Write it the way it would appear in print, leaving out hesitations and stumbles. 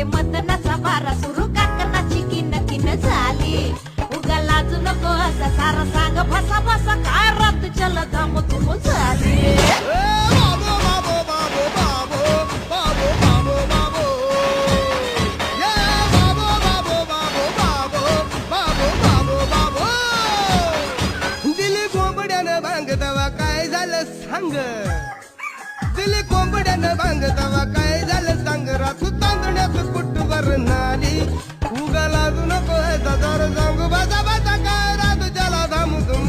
आले मदनाचा बारा सुरू काकणाची किन किन झाली उगा लाजू नको असा सारा सांग भसा भसा काय रात चल धाम धुम झाली बाबो बाबो बाबो बाबो बाबो बाबो ये बाबो बाबो बाबो बाबो बाबो बाबो बाबो दिली कोंबड्यानं भांग तवा काय झालं सांग दिली कोंबड्यानं भांग तवा काय झालं सांग रातू तांदण्यात कुटवर नाली